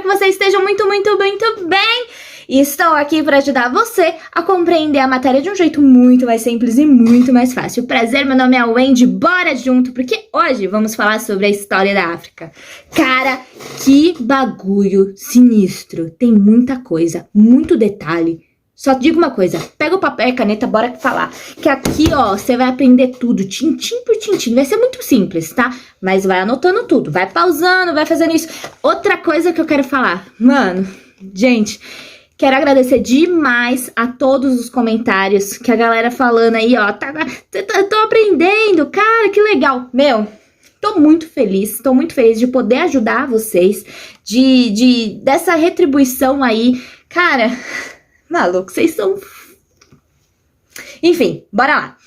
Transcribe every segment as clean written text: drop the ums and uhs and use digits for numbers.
vocês estejam muito bem. E estou aqui para ajudar você a compreender a matéria de um jeito muito mais simples e muito mais fácil. Prazer, meu nome é Wendy, bora junto, porque hoje vamos falar sobre a história da África. Cara, que bagulho sinistro, tem muita coisa, muito detalhe. Só digo uma coisa, pega o papel e a caneta, bora falar. Que aqui, ó, você vai aprender tudo, tintim por tintim. Vai ser muito simples, tá? Mas vai anotando tudo, vai pausando, vai fazendo isso. Outra coisa que eu quero falar, mano, gente, quero agradecer demais a todos os comentários que a galera falando aí, ó, tô aprendendo, cara, que legal. Meu, tô muito feliz de poder ajudar vocês, dessa retribuição aí, cara. Maluco, vocês são... Enfim, bora lá.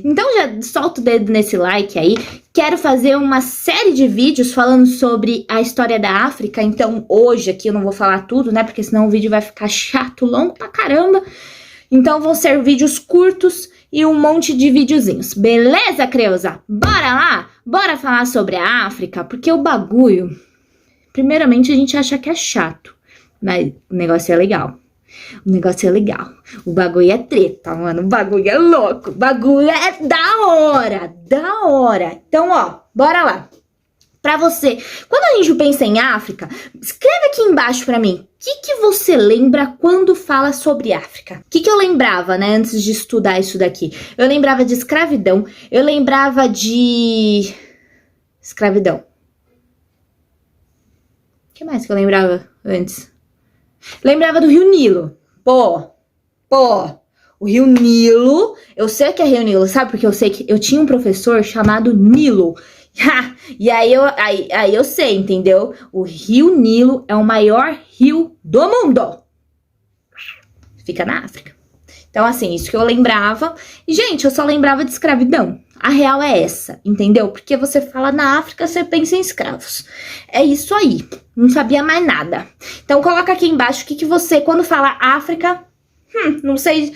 Então já solta o dedo nesse like aí. Quero fazer uma série de vídeos falando sobre a história da África. Então hoje aqui eu não vou falar tudo, né? Porque senão o vídeo vai ficar chato, longo pra caramba. Então vão ser vídeos curtos e um monte de videozinhos. Beleza, Creuza? Bora lá? Bora falar sobre a África? Porque o bagulho... Primeiramente a gente acha que é chato. Mas o negócio é legal. O negócio é legal. O bagulho é treta, mano. O bagulho é louco. O bagulho é da hora. Da hora. Então, ó, bora lá. Pra você, quando a gente pensa em África, escreve aqui embaixo pra mim. O que você lembra quando fala sobre África? O que eu lembrava, né, antes de estudar isso daqui? Eu lembrava de escravidão. Eu lembrava de... escravidão. O que mais que eu lembrava antes? Lembrava do Rio Nilo. Pô, o Rio Nilo, eu sei que é Rio Nilo, sabe? Porque eu sei que eu tinha um professor chamado Nilo. E aí eu sei, entendeu? O Rio Nilo é o maior rio do mundo. Fica na África. Então, assim, isso que eu lembrava. E, gente, eu só lembrava de escravidão. A real é essa, entendeu? Porque você fala na África, você pensa em escravos. É isso aí. Não sabia mais nada. Então, coloca aqui embaixo o que você, quando fala África, não sei...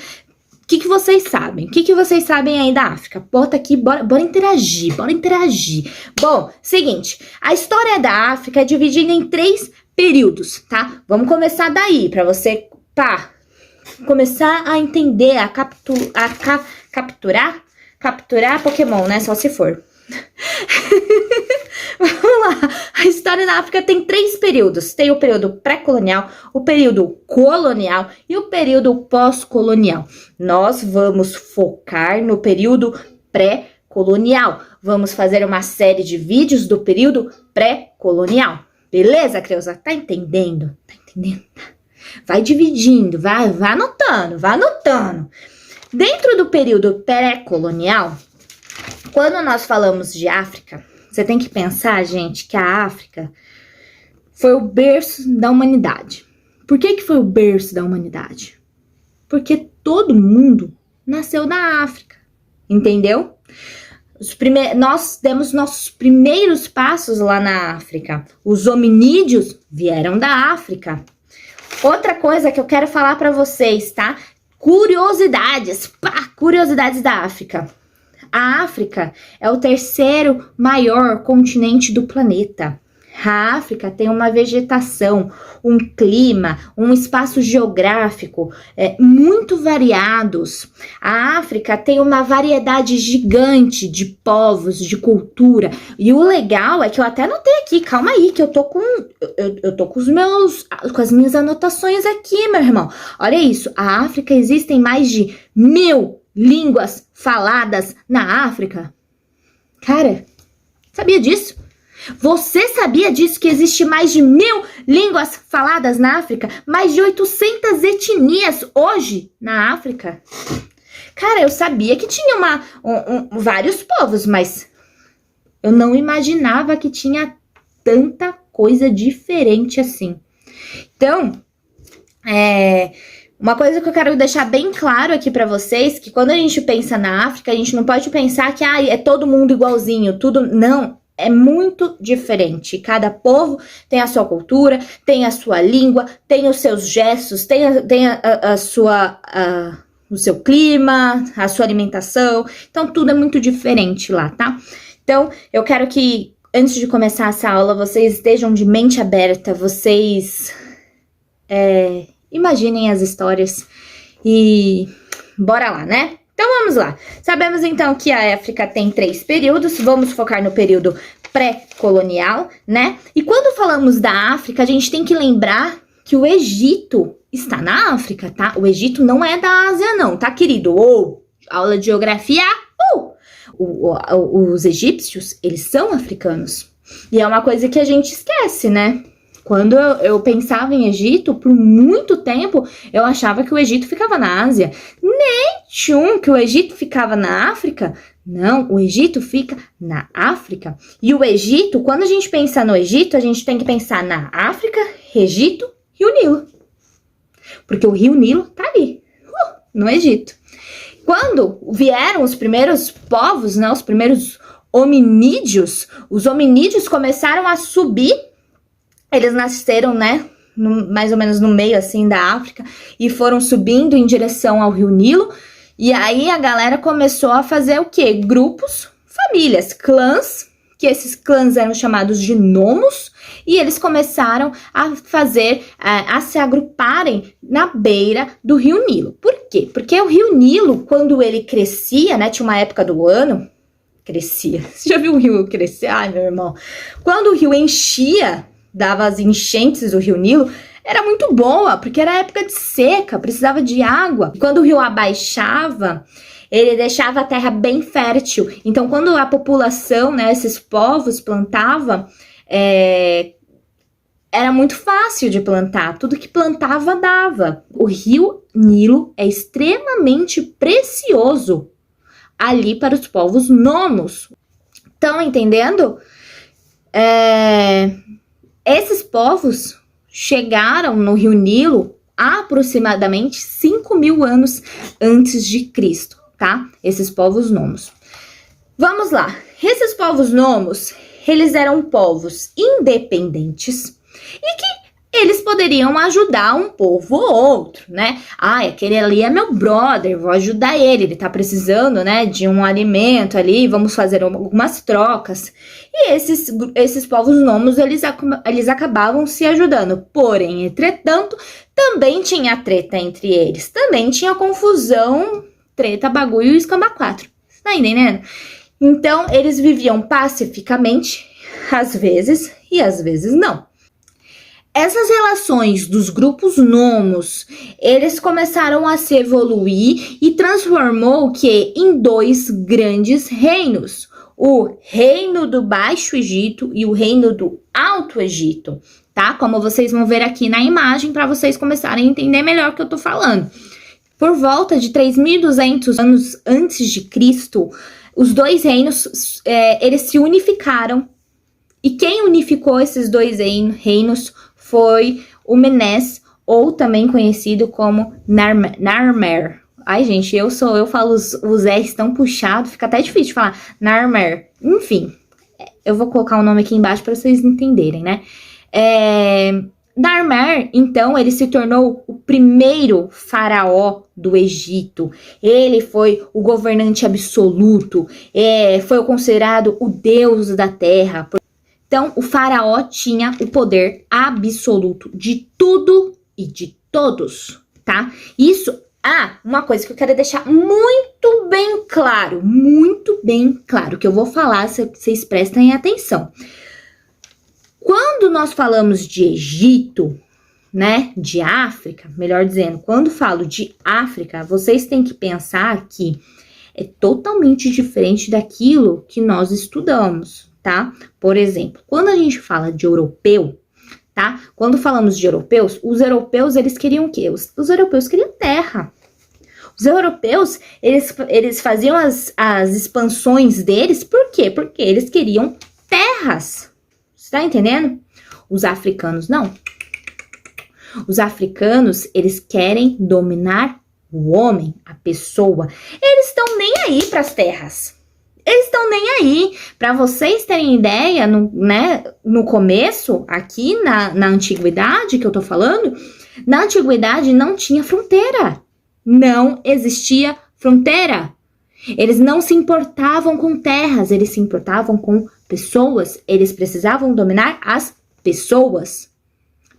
O que vocês sabem? O que vocês sabem aí da África? Bota aqui, bora interagir, bora interagir. Bom, seguinte, a história da África é dividida em 3 períodos, tá? Vamos começar daí, pra você, começar a entender, a capturar Pokémon, né? Só se for. Vamos lá. A história da África tem 3 períodos. Tem o período pré-colonial, o período colonial e o período pós-colonial. Nós vamos focar no período pré-colonial. Vamos fazer uma série de vídeos do período pré-colonial. Beleza, Creuza? Tá entendendo? Tá entendendo? Vai dividindo, vai anotando. Dentro do período pré-colonial, quando nós falamos de África, você tem que pensar, gente, que a África foi o berço da humanidade. Por que foi o berço da humanidade? Porque todo mundo nasceu na África, entendeu? Nós demos nossos primeiros passos lá na África. Os hominídeos vieram da África. Outra coisa que eu quero falar pra vocês, tá? Curiosidades, curiosidades da África. A África é o 3º maior continente do planeta. A África tem uma vegetação, um clima, um espaço geográfico muito variados. A África tem uma variedade gigante de povos, de cultura. E o legal é que eu até anotei aqui, calma aí, que eu tô com as minhas anotações aqui, meu irmão. Olha isso, a África existem mais de 1000 línguas faladas na África. Cara, sabia disso? Você sabia disso, que existe mais de 1000 línguas faladas na África? Mais de 800 etnias hoje na África? Cara, eu sabia que tinha vários povos, mas eu não imaginava que tinha tanta coisa diferente assim. Então, uma coisa que eu quero deixar bem claro aqui pra vocês, que quando a gente pensa na África, a gente não pode pensar que é todo mundo igualzinho, tudo... Não, é muito diferente. Cada povo tem a sua cultura, tem a sua língua, tem os seus gestos, tem o seu clima, a sua alimentação. Então, tudo é muito diferente lá, tá? Então, eu quero que antes de começar essa aula, vocês estejam de mente aberta, vocês imaginem as histórias e bora lá, né? Então vamos lá. Sabemos então que a África tem 3 períodos, vamos focar no período pré-colonial, né? E quando falamos da África, a gente tem que lembrar que o Egito está na África, tá? O Egito não é da Ásia não, tá, querido? Aula de geografia, os egípcios, eles são africanos. E é uma coisa que a gente esquece, né? Quando eu pensava em Egito, por muito tempo, eu achava que o Egito ficava na Ásia. Nem que o Egito ficava na África. Não, o Egito fica na África. E o Egito, quando a gente pensa no Egito, a gente tem que pensar na África, Egito e o Nilo. Porque o rio Nilo tá ali, no Egito. Quando vieram os primeiros povos, né, os primeiros hominídeos, os hominídeos começaram a subir. Eles nasceram, né, mais ou menos no meio, assim, da África, e foram subindo em direção ao rio Nilo, e aí a galera começou a fazer o quê? Grupos, famílias, clãs, que esses clãs eram chamados de nomos, e eles começaram a fazer, a se agruparem na beira do rio Nilo. Por quê? Porque o rio Nilo, quando ele crescia, né, tinha uma época do ano, crescia, você já viu o rio crescer? Ai, meu irmão, quando o rio enchia, dava as enchentes do rio Nilo, era muito boa, porque era época de seca, precisava de água. Quando o rio abaixava, ele deixava a terra bem fértil. Então, quando a população, né, esses povos plantava, era muito fácil de plantar. Tudo que plantava, dava. O rio Nilo é extremamente precioso ali para os povos nomos. Estão entendendo? Esses povos chegaram no rio Nilo aproximadamente 5.000 anos antes de Cristo, tá? Esses povos nomos. Vamos lá. Esses povos nomos, eles eram povos independentes e que eles poderiam ajudar um povo ou outro, né? Aquele ali é meu brother, vou ajudar ele tá precisando, né, de um alimento ali, vamos fazer algumas trocas. E esses povos nomos, eles acabavam se ajudando. Porém, entretanto, também tinha treta entre eles, também tinha confusão, treta, bagulho e escamba 4. Tá entendendo? Então, eles viviam pacificamente, às vezes, e às vezes não. Essas relações dos grupos nomos, eles começaram a se evoluir e transformou o que em 2 grandes reinos. O reino do Baixo Egito e o reino do Alto Egito, tá? Como vocês vão ver aqui na imagem, para vocês começarem a entender melhor o que eu tô falando. Por volta de 3.200 anos antes de Cristo, os 2 reinos, eles se unificaram. E quem unificou esses 2 reinos foi o Menes, ou também conhecido como Narmer. Ai, gente, eu falo os R's tão puxados, fica até difícil de falar. Narmer. Enfim, eu vou colocar o nome aqui embaixo para vocês entenderem, né? Narmer, então, ele se tornou o primeiro faraó do Egito. Ele foi o governante absoluto, foi considerado o deus da terra. Então, o faraó tinha o poder absoluto de tudo e de todos, tá? Isso, uma coisa que eu quero deixar muito bem claro, que eu vou falar, se vocês prestem atenção. Quando nós falamos de Egito, né, de África, melhor dizendo, quando falo de África, vocês têm que pensar que é totalmente diferente daquilo que nós estudamos, tá? Por exemplo, quando a gente fala de europeu, tá? Quando falamos de europeus, os europeus, eles queriam o quê? Os europeus queriam terra. Os europeus, eles faziam as expansões deles, por quê? Porque eles queriam terras. Você tá entendendo? Os africanos, não. Os africanos, eles querem dominar o homem, a pessoa. Eles estão nem aí para as terras. Eles estão nem aí. Para vocês terem ideia, no começo, aqui na antiguidade que eu tô falando, na antiguidade não tinha fronteira. Não existia fronteira. Eles não se importavam com terras, eles se importavam com pessoas, eles precisavam dominar as pessoas.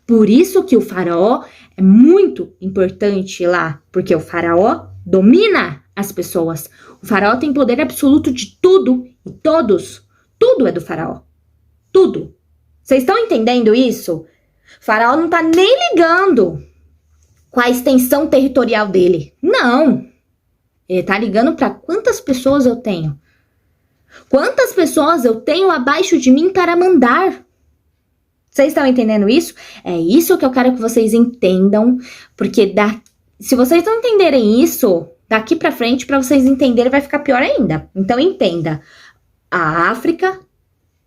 Por isso que o faraó é muito importante lá, porque o faraó domina as pessoas. O faraó tem poder absoluto de tudo e todos. Tudo é do faraó. Tudo. Vocês estão entendendo isso? O faraó não tá nem ligando com a extensão territorial dele. Não. Ele tá ligando para quantas pessoas eu tenho. Quantas pessoas eu tenho abaixo de mim para mandar. Vocês estão entendendo isso? É isso que eu quero que vocês entendam, porque se vocês não entenderem isso, daqui para frente, para vocês entenderem, vai ficar pior ainda. Então entenda, a África,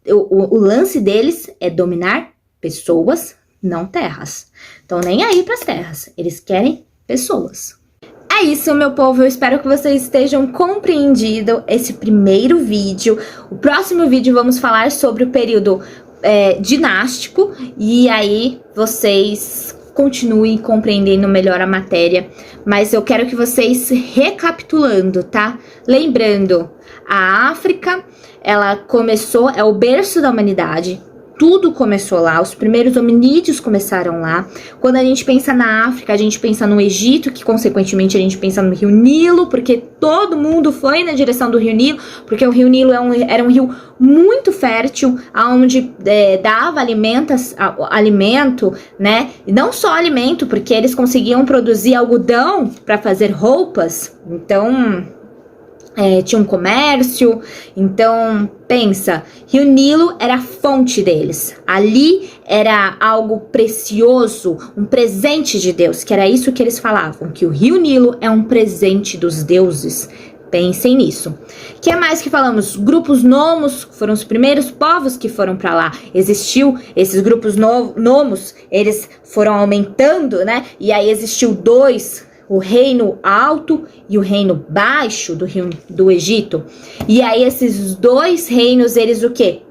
o lance deles é dominar pessoas, não terras. Então nem aí para as terras, eles querem pessoas. É isso, meu povo, eu espero que vocês estejam compreendido esse primeiro vídeo. O próximo vídeo vamos falar sobre o período dinástico, e aí vocês continuem compreendendo melhor a matéria, mas eu quero que vocês recapitulando, tá? Lembrando, a África, ela começou, é o berço da humanidade. Tudo começou lá, os primeiros hominídeos começaram lá. Quando a gente pensa na África, a gente pensa no Egito, que consequentemente a gente pensa no Rio Nilo, porque todo mundo foi na direção do Rio Nilo, porque o Rio Nilo era um rio muito fértil, onde dava alimento, né? E não só alimento, porque eles conseguiam produzir algodão para fazer roupas, então tinha um comércio. Então pensa, Rio Nilo era a fonte deles, ali era algo precioso, um presente de Deus, que era isso que eles falavam, que o Rio Nilo é um presente dos deuses. Pensem nisso. O que mais que falamos? Grupos nomos foram os primeiros povos que foram para lá. Existiu esses grupos nomos, eles foram aumentando, né? E aí existiu o reino alto e o reino baixo do Egito. E aí esses dois reinos, eles o quê?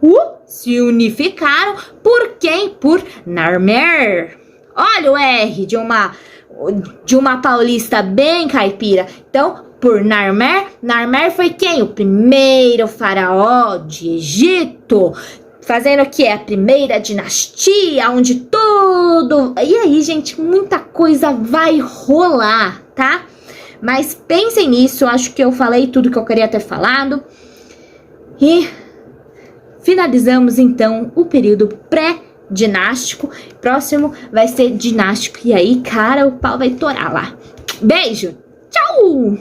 Se unificaram. Por quem? Por Narmer. Olha o R de uma paulista bem caipira. Então, por Narmer. Narmer foi quem? O primeiro faraó de Egito. Fazendo o que? A primeira dinastia, onde tudo... E aí, gente, muita coisa vai rolar, tá? Mas pensem nisso, acho que eu falei tudo que eu queria ter falado. E finalizamos, então, o período pré-dinástico. Próximo vai ser dinástico. E aí, cara, o pau vai torar lá. Beijo! Tchau!